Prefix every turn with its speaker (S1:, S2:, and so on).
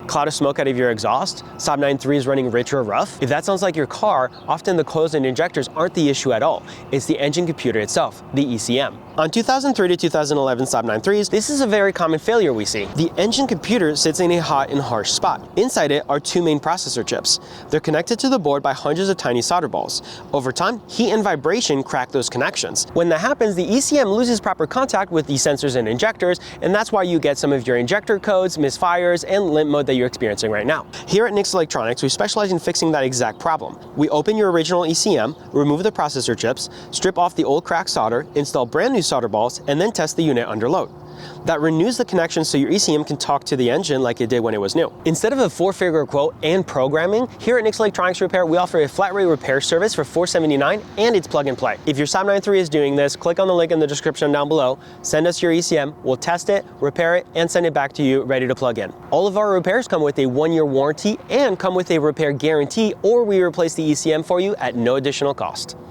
S1: Cloud of smoke out of your exhaust? Saab 9-3 is running rich or rough? If that sounds like your car, often the coils and injectors aren't the issue at all. It's the engine computer itself, the ECM. On 2003 to 2011 Saab 9-3s, this is a very common failure we see. The engine computer sits in a hot and harsh spot. Inside it are two main processor chips. They're connected to the board by hundreds of tiny solder balls. Over time, heat and vibration crack those connections. When that happens, the ECM loses proper contact with the sensors and injectors, and that's why you get some of your injector codes, misfires, and limp mode that you're experiencing right now. Here at NICS Electronics, we specialize in fixing that exact problem. We open your original ECM, remove the processor chips, strip off the old cracked solder, install brand new solder balls, and then test the unit under load. That renews the connection so your ECM can talk to the engine like it did when it was new. Instead of a 4-figure quote and programming, here at NICS Electronics Repair, we offer a flat rate repair service for $479, and it's plug and play. If your Saab 9-3 is doing this, click on the link in the description down below, send us your ECM, we'll test it, repair it, and send it back to you ready to plug in. All of our repairs come with a 1-year warranty and come with a repair guarantee, or we replace the ECM for you at no additional cost.